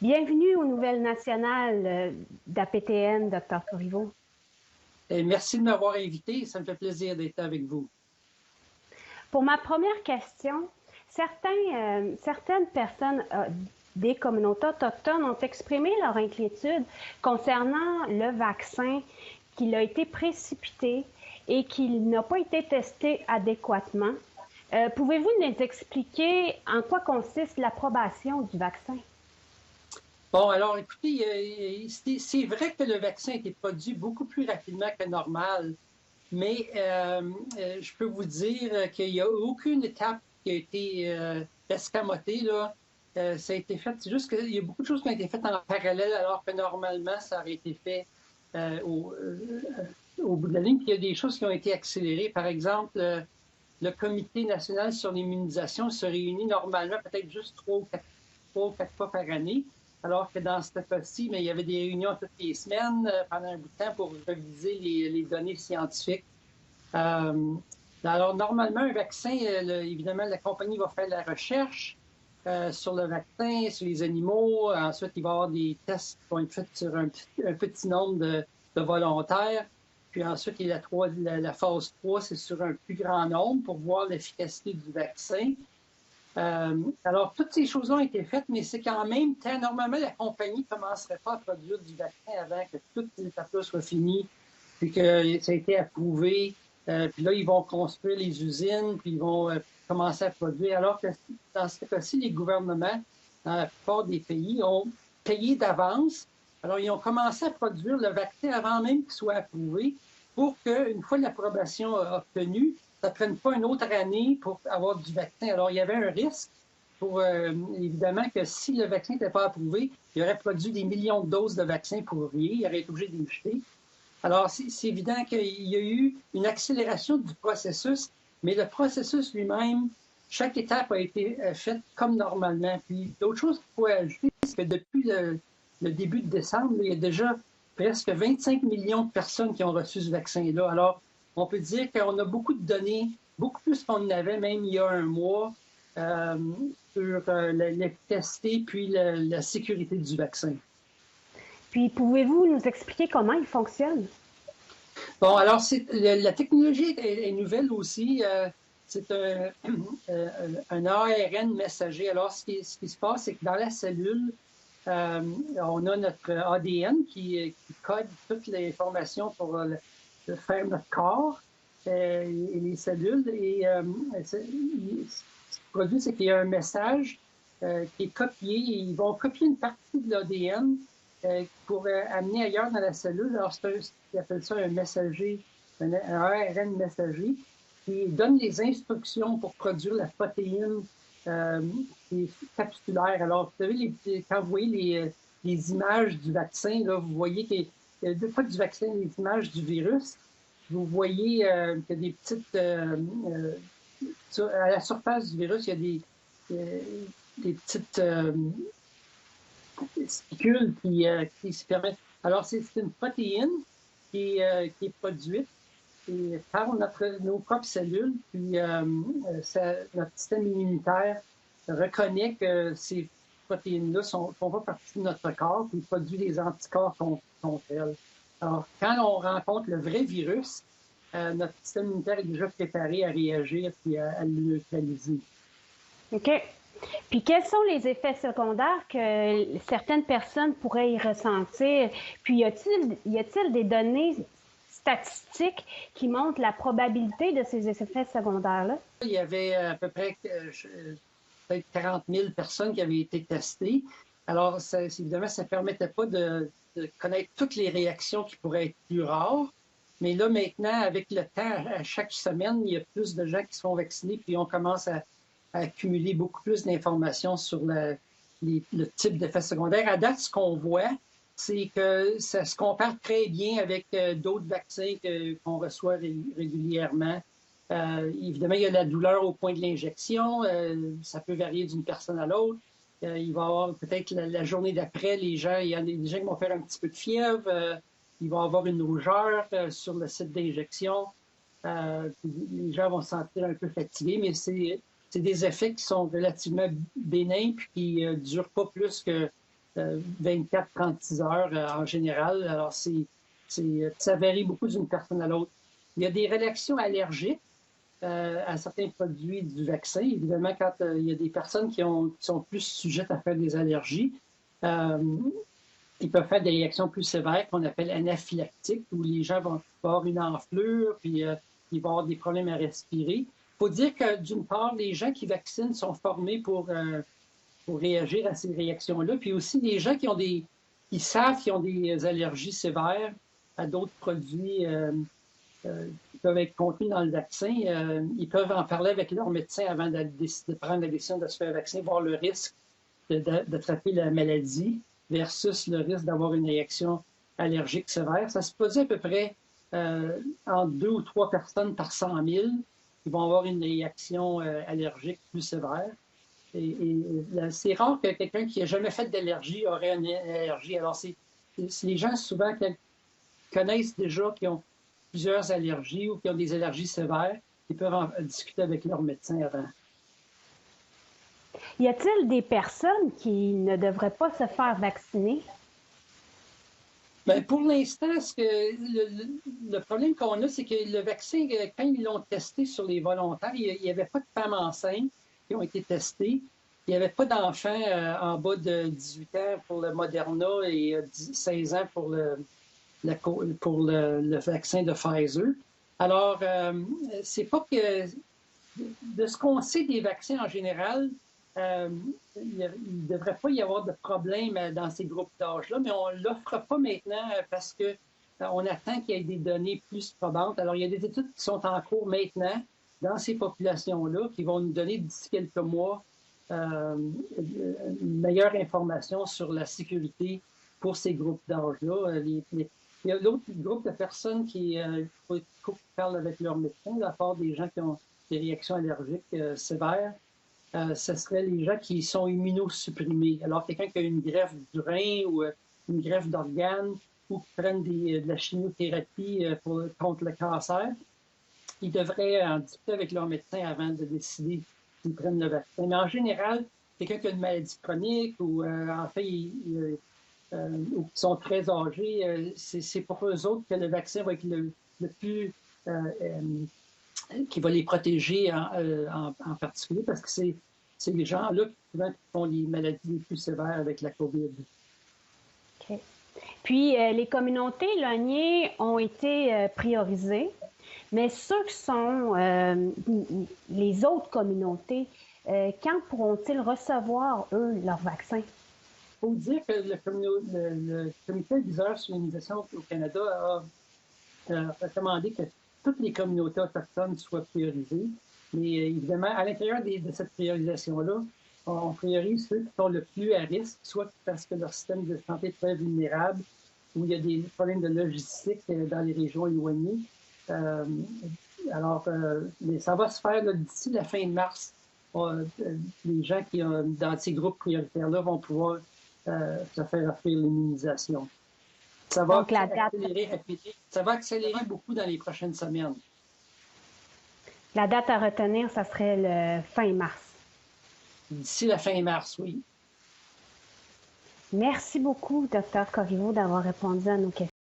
Bienvenue aux Nouvelles nationales d'APTN, Dr. Corriveau. Et merci de m'avoir invité. Ça me fait plaisir d'être avec vous. Pour ma première question, certaines personnes des communautés autochtones ont exprimé leur inquiétude concernant le vaccin, qu'il a été précipité et qu'il n'a pas été testé adéquatement. Pouvez-vous nous expliquer en quoi consiste l'approbation du vaccin? Bon, alors écoutez, c'est vrai que le vaccin a été produit beaucoup plus rapidement que normal, mais je peux vous dire qu'il n'y a aucune étape qui a été escamotée, là. Ça a été fait, c'est juste qu'il y a beaucoup de choses qui ont été faites en parallèle, alors que normalement, ça aurait été fait au bout de la ligne. Puis il y a des choses qui ont été accélérées. Par exemple, le Comité national sur l'immunisation se réunit normalement peut-être juste trois ou quatre fois par année, alors que dans ce cas-ci, mais il y avait des réunions toutes les semaines pendant un bout de temps pour réviser les données scientifiques. Alors, normalement, un vaccin, évidemment, la compagnie va faire la recherche sur le vaccin, sur les animaux. Ensuite, il va y avoir des tests qui vont être faits sur un petit nombre de volontaires. Puis ensuite, il y a la phase 3, c'est sur un plus grand nombre pour voir l'efficacité du vaccin. Alors, toutes ces choses ont été faites, mais c'est qu'en même temps, normalement, la compagnie ne commencerait pas à produire du vaccin avant que toutes les étapes-là soient finies, puis que ça a été approuvé. Puis là, ils vont construire les usines, puis ils vont commencer à produire. Alors que dans ce cas-ci, les gouvernements, dans la plupart des pays, ont payé d'avance. Alors, ils ont commencé à produire le vaccin avant même qu'il soit approuvé pour qu'une fois l'approbation obtenue, ça ne prenne pas une autre année pour avoir du vaccin. Alors, il y avait un risque pour, évidemment, que si le vaccin n'était pas approuvé, il aurait produit des millions de doses de vaccin pour rien. Il aurait été obligé de les jeter. Alors, c'est évident qu'il y a eu une accélération du processus, mais le processus lui-même, chaque étape a été faite comme normalement. Puis, l'autre chose qu'il faut ajouter, c'est que depuis le début de décembre, il y a déjà presque 25 millions de personnes qui ont reçu ce vaccin-là. Alors, on peut dire qu'on a beaucoup de données, beaucoup plus qu'on en avait même il y a un mois, euh, sur l'efficacité puis la sécurité du vaccin. Puis, pouvez-vous nous expliquer comment il fonctionne? Bon, alors, la technologie est nouvelle aussi. C'est un ARN messager. Alors, ce qui se passe, c'est que dans la cellule, on a notre ADN qui code toutes les informations pour faire notre corps et les cellules. Et ce qui se produit, c'est qu'il y a un message qui est copié. Ils vont copier une partie de l'ADN pour amener ailleurs dans la cellule. Alors, ils appellent ça un messager, un ARN messager, qui donne les instructions pour produire la protéine qui est capsulaire. Alors, vous savez, quand vous voyez les images du vaccin, là, vous voyez qu'il y a pas du vaccin, les images du virus. Vous voyez qu'il y a des petites... à la surface du virus, il y a des petites spicules qui se permettent... Alors, c'est une protéine qui est produite par nos propres cellules, puis notre système immunitaire reconnaît que ces protéines-là font pas partie de notre corps, puis produit des anticorps contre elles. Alors, quand on rencontre le vrai virus, notre système immunitaire est déjà préparé à réagir puis à le neutraliser. OK. Puis, quels sont les effets secondaires que certaines personnes pourraient y ressentir? Puis, y a-t-il des données statistiques qui montrent la probabilité de ces effets secondaires-là? Il y avait à peu près peut-être 40 000 personnes qui avaient été testées. Alors, évidemment, ça ne permettait pas de connaître toutes les réactions qui pourraient être plus rares. Mais là, maintenant, avec le temps, à chaque semaine, il y a plus de gens qui se font vacciner, puis on commence à accumuler beaucoup plus d'informations sur le type d'effets secondaires. À date, ce qu'on voit, c'est que ça se compare très bien avec d'autres vaccins qu'on reçoit régulièrement. Évidemment, il y a la douleur au point de l'injection. Ça peut varier d'une personne à l'autre. Il va y avoir peut-être la journée d'après, il y a des gens qui vont faire un petit peu de fièvre. Il va y avoir une rougeur sur le site d'injection. Les gens vont se sentir un peu fatigués, mais c'est des effets qui sont relativement bénins puis qui ne durent pas plus que 24-36 heures en général. Alors, ça varie beaucoup d'une personne à l'autre. Il y a des réactions allergiques à certains produits du vaccin. Évidemment, quand il y a des personnes qui sont plus sujettes à faire des allergies, ils peuvent faire des réactions plus sévères qu'on appelle anaphylactiques, où les gens vont avoir une enflure, puis ils vont avoir des problèmes à respirer. Il faut dire que, d'une part, les gens qui vaccinent sont formés pour réagir à ces réactions-là, puis aussi les gens qui savent qu'ils ont des allergies sévères à d'autres produits qui peuvent être contenus dans le vaccin, ils peuvent en parler avec leur médecin avant de prendre la décision de se faire vacciner, voir le risque d'attraper la maladie versus le risque d'avoir une réaction allergique sévère. Ça se produit à peu près entre 2 ou 3 personnes par 100 000 qui vont avoir une réaction allergique plus sévère. Et c'est rare que quelqu'un qui n'a jamais fait d'allergie aurait une allergie. Alors, les gens souvent connaissent déjà qui ont plusieurs allergies ou qui ont des allergies sévères, ils peuvent en discuter avec leur médecin avant. Y a-t-il des personnes qui ne devraient pas se faire vacciner? Bien, pour l'instant, le problème qu'on a, c'est que le vaccin, quand ils l'ont testé sur les volontaires, il n'y avait pas de femmes enceintes qui ont été testées. Il n'y avait pas d'enfants en bas de 18 ans pour le Moderna et 16 ans pour le vaccin de Pfizer. Alors, c'est pas que... De ce qu'on sait des vaccins en général, il ne devrait pas y avoir de problème dans ces groupes d'âge-là, mais on ne l'offre pas maintenant parce qu'on attend qu'il y ait des données plus probantes. Alors, il y a des études qui sont en cours maintenant dans ces populations-là qui vont nous donner d'ici quelques mois une meilleure information sur la sécurité pour ces groupes d'âge-là. Il y a l'autre groupe de personnes qui parlent avec leur médecin, à part des gens qui ont des réactions allergiques sévères. Ce serait les gens qui sont immunosupprimés. Alors, quelqu'un qui a une greffe du rein ou une greffe d'organes ou qui prennent de la chimiothérapie contre le cancer, ils devraient en discuter avec leur médecin avant de décider s'ils prennent le vaccin. Mais en général, quelqu'un qui a une maladie chronique ou en fait, ou qui sont très âgés, c'est pour eux autres que le vaccin va être le plus... qui va les protéger en particulier parce que c'est les gens-là qui font les maladies les plus sévères avec la COVID. OK. Puis, les communautés éloignées ont été priorisées, mais ceux qui sont les autres communautés, quand pourront-ils recevoir, eux, leur vaccin? Il faut dire que le comité adviseur sur l'immunisation au Canada a recommandé que toutes les communautés autochtones soient priorisées. Mais évidemment, à l'intérieur de cette priorisation-là, on priorise ceux qui sont le plus à risque, soit parce que leur système de santé est très vulnérable, ou il y a des problèmes de logistique dans les régions éloignées. Alors, ça va se faire d'ici la fin de mars. Les gens qui ont dans ces groupes prioritaires-là vont pouvoir se faire offrir l'immunisation. Ça va accélérer beaucoup dans les prochaines semaines. La date à retenir, ça serait le fin mars. D'ici la fin mars, oui. Merci beaucoup, Dr. Corriveau, d'avoir répondu à nos questions.